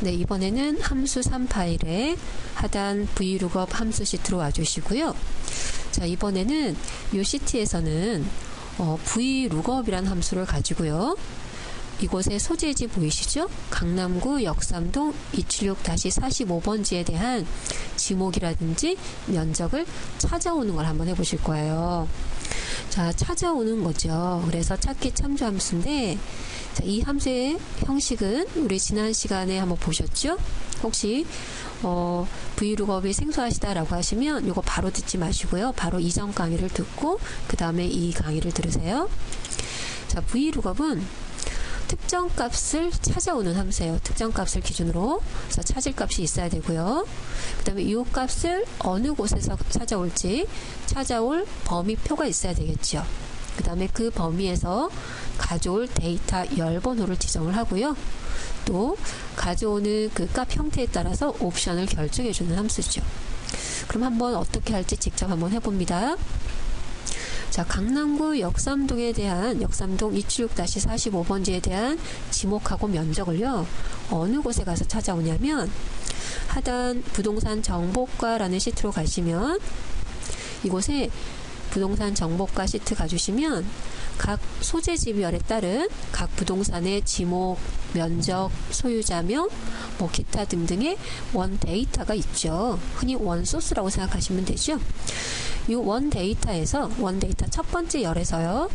네, 이번에는 함수 3 파일에 하단 vlookup 함수 시트로 와주시고요. 자, 이번에는 이 시트에서는 vlookup이라는 함수를 가지고요. 이곳에 소재지 보이시죠? 강남구 역삼동 276-45번지에 대한 지목이라든지 면적을 찾아오는 걸 한번 해보실 거예요. 자, 찾아오는 거죠. 그래서 찾기 참조 함수인데, 자, 이 함수의 형식은 우리 지난 시간에 한번 보셨죠? 혹시 vlookup이 생소하시다라고 하시면 이거 바로 듣지 마시고요. 바로 이전 강의를 듣고 그 다음에 이 강의를 들으세요. 자, vlookup은 특정 값을 찾아오는 함수예요. 특정 값을 기준으로. 그래서 찾을 값이 있어야 되고요. 그 다음에 이 값을 어느 곳에서 찾아올지 찾아올 범위표가 있어야 되겠죠. 그 다음에 그 범위에서 가져올 데이터 열 번호를 지정을 하고요. 또 가져오는 그 값 형태에 따라서 옵션을 결정해주는 함수죠. 그럼 한번 어떻게 할지 직접 한번 해봅니다. 자, 강남구 역삼동에 대한 역삼동 276-45번지에 대한 지목하고 면적을요, 어느 곳에 가서 찾아오냐면 하단 부동산 정보과라는 시트로 가시면 이곳에 부동산 정보과 시트 가주시면 각 소재지별에 따른 각 부동산의 지목, 면적, 소유자명, 뭐 기타 등등의 원 데이터가 있죠. 흔히 원 소스라고 생각하시면 되죠. 이 원 데이터에서 원 데이터 첫 번째 열에서요,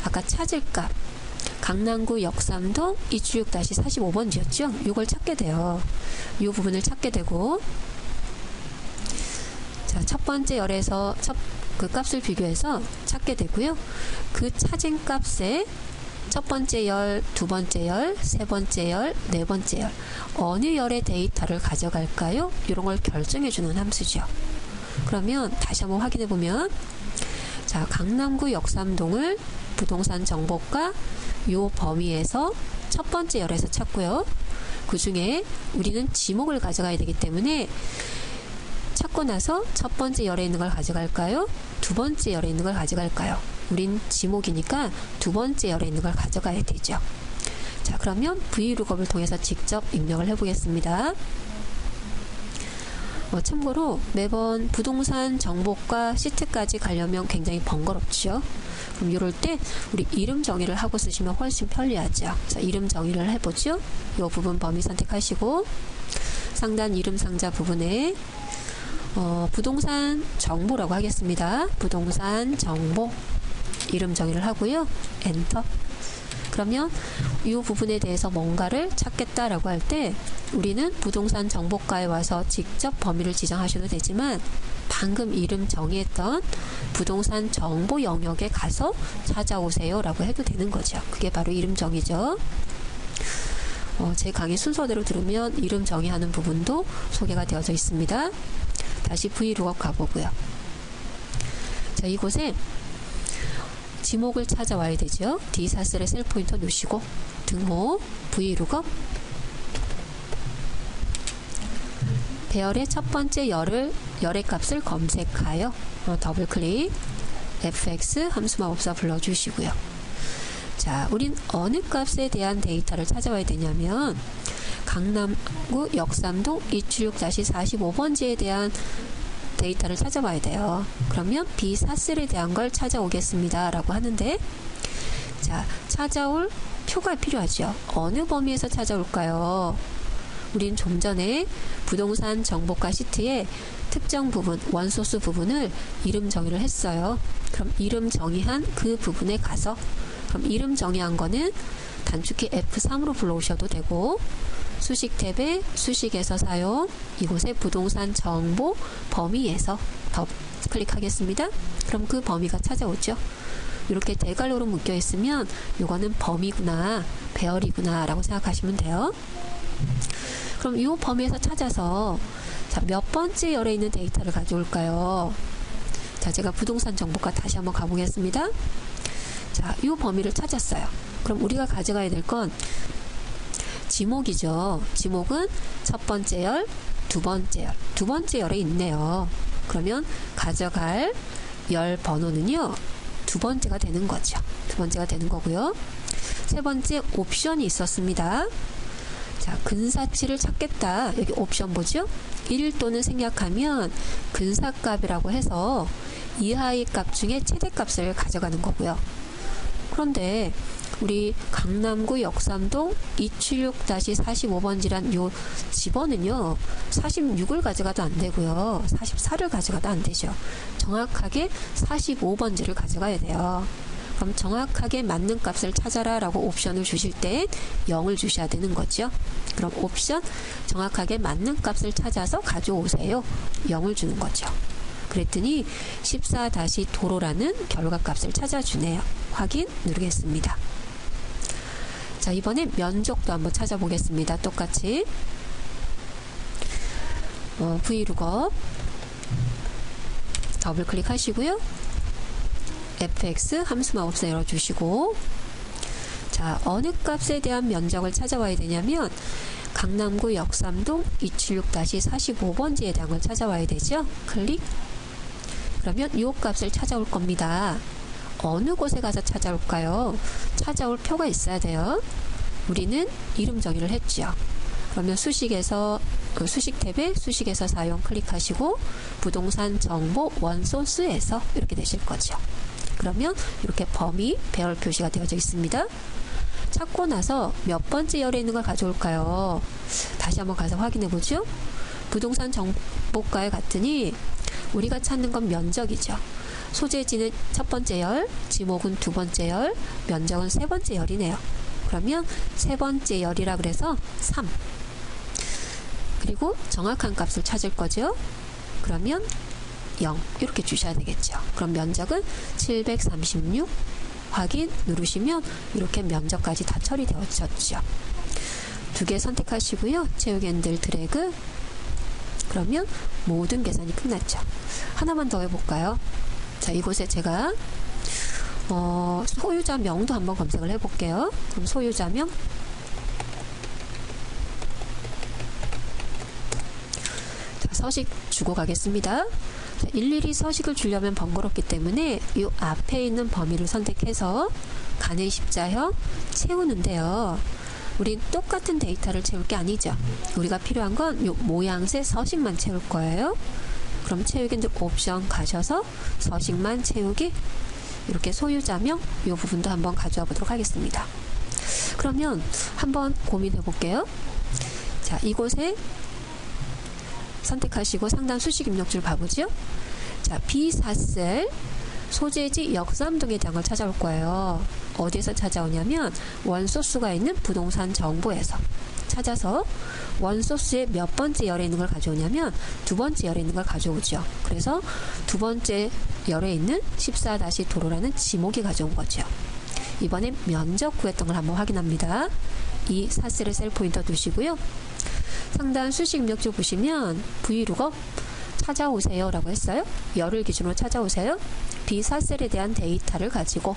아까 찾을 값 강남구 역삼동 276-45번지였죠. 이걸 찾게 돼요. 이 부분을 찾게 되고, 자, 첫 번째 열에서 그 값을 비교해서 찾게 되고요. 그 찾은 값에 첫 번째 열, 두 번째 열, 세 번째 열, 네 번째 열, 어느 열의 데이터를 가져갈까요? 이런 걸 결정해주는 함수죠. 그러면 다시 한번 확인해 보면, 자, 강남구 역삼동을 부동산 정보과 요 범위에서 첫 번째 열에서 찾고요. 그 중에 우리는 지목을 가져가야 되기 때문에 찾고 나서 첫 번째 열에 있는 걸 가져갈까요? 두 번째 열에 있는 걸 가져갈까요? 우린 지목이니까 두 번째 열에 있는 걸 가져가야 되죠. 자, 그러면 vlookup을 통해서 직접 입력을 해보겠습니다. 참고로 매번 부동산 정보과 시트까지 가려면 굉장히 번거롭죠. 그럼 이럴 때 우리 이름 정의를 하고 쓰시면 훨씬 편리하죠. 자, 이름 정의를 해보죠. 이 부분 범위 선택하시고 상단 이름 상자 부분에 부동산 정보라고 하겠습니다. 부동산 정보 이름 정의를 하고요. 엔터. 그러면 이 부분에 대해서 뭔가를 찾겠다라고 할 때 우리는 부동산 정보과에 와서 직접 범위를 지정하셔도 되지만 방금 이름 정의했던 부동산 정보 영역에 가서 찾아오세요 라고 해도 되는 거죠. 그게 바로 이름 정의죠. 제 강의 순서대로 들으면 이름 정의하는 부분도 소개가 되어져 있습니다. 다시 vlookup 가보고요. 자, 이곳에 지목을 찾아와야 되죠. D4셀에 셀 포인터 놓으시고 등호 vlookup 배열의 첫 번째 열의 값을 검색하여 더블 클릭 fx 함수 마법사 불러주시고요. 자, 우린 어느 값에 대한 데이터를 찾아와야 되냐면 강남구 역삼동 276-45번지에 대한 데이터를 찾아봐야 돼요. 그러면 B4셀에 대한 걸 찾아오겠습니다 라고 하는데, 자, 찾아올 표가 필요하죠. 어느 범위에서 찾아올까요? 우린 좀 전에 부동산 정보과 시트의 특정 부분, 원소스 부분을 이름 정의를 했어요. 그럼 이름 정의한 그 부분에 가서, 그럼 이름 정의한 거는 단축키 F3으로 불러오셔도 되고, 수식 탭에 수식에서 사용, 이곳에 부동산 정보 범위에서 더 클릭하겠습니다. 그럼 그 범위가 찾아오죠. 이렇게 대괄호로 묶여 있으면 이거는 범위구나, 배열이구나 라고 생각하시면 돼요. 그럼 이 범위에서 찾아서 자, 몇 번째 열에 있는 데이터를 가져올까요? 자, 제가 부동산 정보과 다시 한번 가보겠습니다. 자, 이 범위를 찾았어요. 그럼 우리가 가져가야 될 건 지목이죠. 지목은 첫 번째 열, 두 번째 열에 있네요. 그러면 가져갈 열 번호는요, 두 번째가 되는 거죠. 두 번째가 되는 거고요. 세 번째 옵션이 있었습니다. 자, 근사치를 찾겠다. 여기 옵션 보죠? 1 또는 생략하면 근사값이라고 해서 이하의 값 중에 최대값을 가져가는 거고요. 그런데 우리 강남구 역삼동 276-45번지란 요 집어는요 46을 가져가도 안 되고요 44를 가져가도 안 되죠. 정확하게 45번지를 가져가야 돼요. 그럼 정확하게 맞는 값을 찾아라 라고 옵션을 주실 때 0을 주셔야 되는 거죠. 그럼 옵션 정확하게 맞는 값을 찾아서 가져오세요. 0을 주는 거죠. 그랬더니 14-도로라는 결과값을 찾아주네요. 확인 누르겠습니다. 자, 이번에 면적도 한번 찾아보겠습니다. 똑같이 Vlookup 더블 클릭하시고요. fx 함수만 없어 열어주시고, 자, 어느 값에 대한 면적을 찾아와야 되냐면 강남구 역삼동 276-45번지에 대한 걸 찾아와야 되죠. 클릭. 그러면 이 값을 찾아올 겁니다. 어느 곳에 가서 찾아올까요? 찾아올 표가 있어야 돼요. 우리는 이름 정의를 했죠. 그러면 수식에서 수식 탭에 수식에서 사용 클릭하시고 부동산 정보 원소스에서 이렇게 되실 거죠. 그러면 이렇게 범위 배열 표시가 되어져 있습니다. 찾고 나서 몇 번째 열에 있는 걸 가져올까요? 다시 한번 가서 확인해 보죠. 부동산 정보가에 갔더니 우리가 찾는 건 면적이죠. 소재지는 첫 번째 열, 지목은 두 번째 열, 면적은 세 번째 열이네요. 그러면 세 번째 열이라 그래서 3. 그리고 정확한 값을 찾을 거죠. 그러면 0 이렇게 주셔야 되겠죠. 그럼 면적은 736 확인 누르시면 이렇게 면적까지 다 처리되어졌죠. 두 개 선택하시고요. 채우기 핸들 드래그. 그러면 모든 계산이 끝났죠. 하나만 더 해볼까요? 자, 이곳에 제가 소유자 명도 한번 검색을 해볼게요. 그럼 소유자 명. 자, 서식 주고 가겠습니다. 자, 일일이 서식을 주려면 번거롭기 때문에 이 앞에 있는 범위를 선택해서 가는 십자형 채우는데요. 우린 똑같은 데이터를 채울 게 아니죠. 우리가 필요한 건 이 모양새 서식만 채울 거예요. 그럼 채우기 옵션 가셔서 서식만 채우기, 이렇게 소유자명 이 부분도 한번 가져와 보도록 하겠습니다. 그러면 한번 고민해 볼게요. 자, 이곳에 선택하시고 상단 수식 입력줄 봐보죠. 자, B4셀 소재지 역삼동에 대한 걸 찾아올 거예요. 어디에서 찾아오냐면 원소스가 있는 부동산 정보에서 찾아서 원소스의 몇 번째 열에 있는 걸 가져오냐면 두 번째 열에 있는 걸 가져오죠. 그래서 두 번째 열에 있는 14-도로라는 지목이 가져온 거죠. 이번에 면적 구했던 걸 한번 확인합니다. 이 4셀에 셀 포인터 두시고요. 상단 수식 입력줄 보시면 Vlookup 찾아오세요 라고 했어요. 열을 기준으로 찾아오세요. B4셀에 대한 데이터를 가지고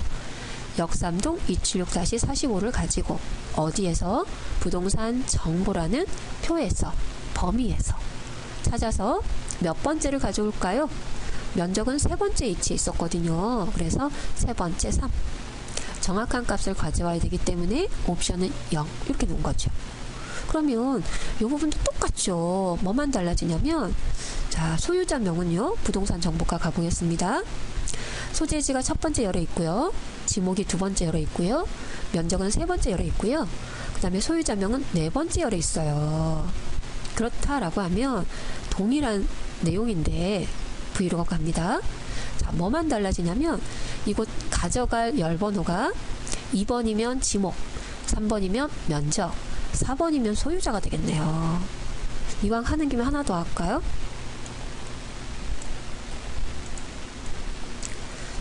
역삼동 276-45를 가지고 어디에서? 부동산 정보라는 표에서, 범위에서 찾아서 몇 번째를 가져올까요? 면적은 세 번째 위치에 있었거든요. 그래서 세 번째 3. 정확한 값을 가져와야 되기 때문에 옵션은 0 이렇게 놓은 거죠. 그러면 이 부분도 똑같죠. 뭐만 달라지냐면, 자, 소유자 명은요, 부동산 정보가 가보겠습니다. 소재지가 첫 번째 열에 있고요. 지목이 두 번째 열에 있고요. 면적은 세 번째 열에 있고요. 그 다음에 소유자 명은 네 번째 열에 있어요. 그렇다라고 하면 동일한 내용인데 Vlookup 갑니다. 자, 뭐만 달라지냐면 이곳 가져갈 열 번호가 2번이면 지목, 3번이면 면적, 4번이면 소유자가 되겠네요. 이왕 하는 김에 하나 더 할까요?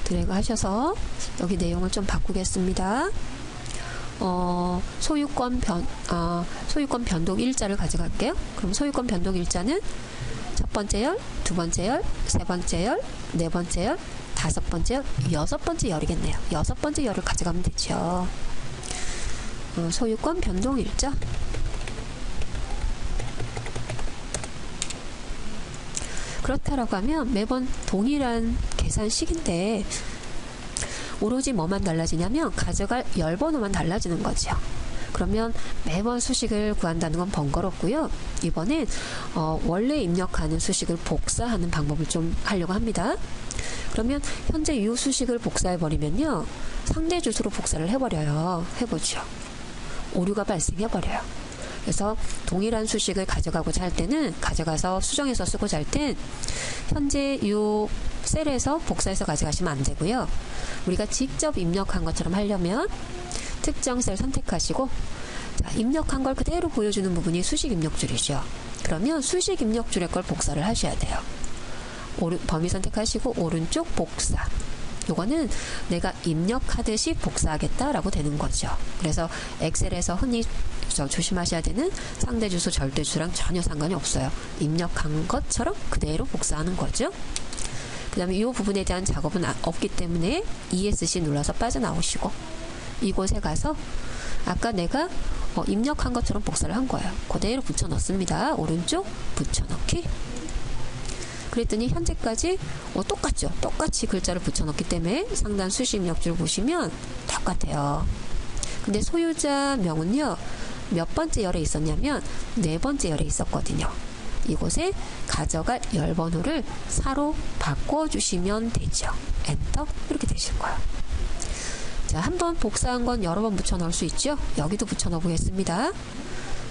드래그 하셔서 여기 내용을 좀 바꾸겠습니다. 소유권 변동 일자를 가져갈게요. 그럼 소유권 변동 일자는 첫 번째 열, 두 번째 열, 세 번째 열, 네 번째 열, 다섯 번째 열, 여섯 번째 열이겠네요. 여섯 번째 열을 가져가면 되죠. 소유권 변동 일자. 그렇다라고 하면 매번 동일한 계산식인데 오로지 뭐만 달라지냐면 가져갈 열 번호만 달라지는 거죠. 그러면 매번 수식을 구한다는 건 번거롭고요. 이번엔 원래 입력하는 수식을 복사하는 방법을 좀 하려고 합니다. 그러면 현재 이 수식을 복사해버리면요. 상대 주소로 복사를 해버려요. 해보죠. 오류가 발생해버려요. 그래서 동일한 수식을 가져가고자 할 때는 가져가서 수정해서 쓰고자 할 땐 현재 이 셀에서 복사해서 가져가시면 안 되고요. 우리가 직접 입력한 것처럼 하려면 특정 셀 선택하시고 자, 입력한 걸 그대로 보여주는 부분이 수식 입력줄이죠. 그러면 수식 입력줄의 걸 복사를 하셔야 돼요. 범위 선택하시고 오른쪽 복사. 요거는 내가 입력하듯이 복사하겠다라고 되는 거죠. 그래서 엑셀에서 흔히 조심하셔야 되는 상대 주소 절대 주소랑 전혀 상관이 없어요. 입력한 것처럼 그대로 복사하는 거죠. 그 다음에 이 부분에 대한 작업은 없기 때문에 ESC 눌러서 빠져나오시고 이곳에 가서 아까 내가 입력한 것처럼 복사를 한 거예요. 그대로 붙여 넣습니다. 오른쪽 붙여넣기. 그랬더니 현재까지 똑같죠. 똑같이 글자를 붙여넣기 때문에 상단 수식 입력줄 보시면 똑같아요. 근데 소유자 명은요. 몇 번째 열에 있었냐면 4번째 열에 있었거든요. 이곳에 가져갈 열 번호를 4로 바꿔주시면 되죠. 엔터 이렇게 되실 거예요. 자, 한번 복사한 건 여러 번 붙여 넣을 수 있죠. 여기도 붙여 넣어 보겠습니다.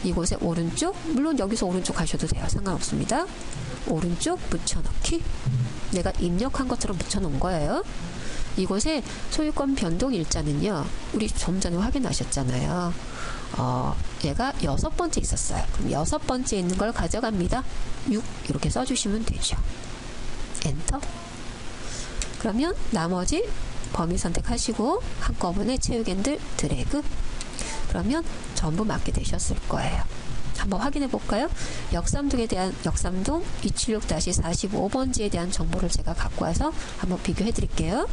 이곳에 오른쪽, 물론 여기서 오른쪽 가셔도 돼요. 상관없습니다. 오른쪽 붙여넣기. 내가 입력한 것처럼 붙여놓은 거예요. 이곳에 소유권 변동 일자는요. 우리 좀 전에 확인하셨잖아요. 얘가 6번째 있었어요. 그럼 6번째 있는 걸 가져갑니다. 6 이렇게 써주시면 되죠. 엔터. 그러면 나머지 범위 선택하시고 한꺼번에 채우기들 드래그. 그러면 전부 맞게 되셨을 거예요. 한번 확인해 볼까요? 역삼동에 대한 역삼동 276-45번지에 대한 정보를 제가 갖고 와서 한번 비교해 드릴게요.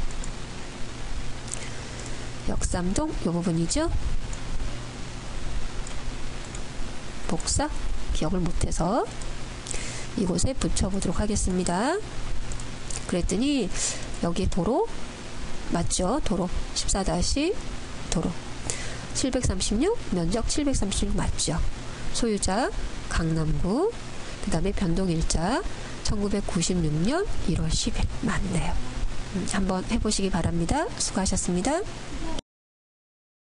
역삼동 이 부분이죠. 복사 기억을 못해서 이곳에 붙여보도록 하겠습니다. 그랬더니 여기 도로 맞죠? 도로 14- 도로 736 면적 736 맞죠? 소유자 강남구 그 다음에 변동일자 1996년 1월 10일 맞네요. 한번 해보시기 바랍니다. 수고하셨습니다.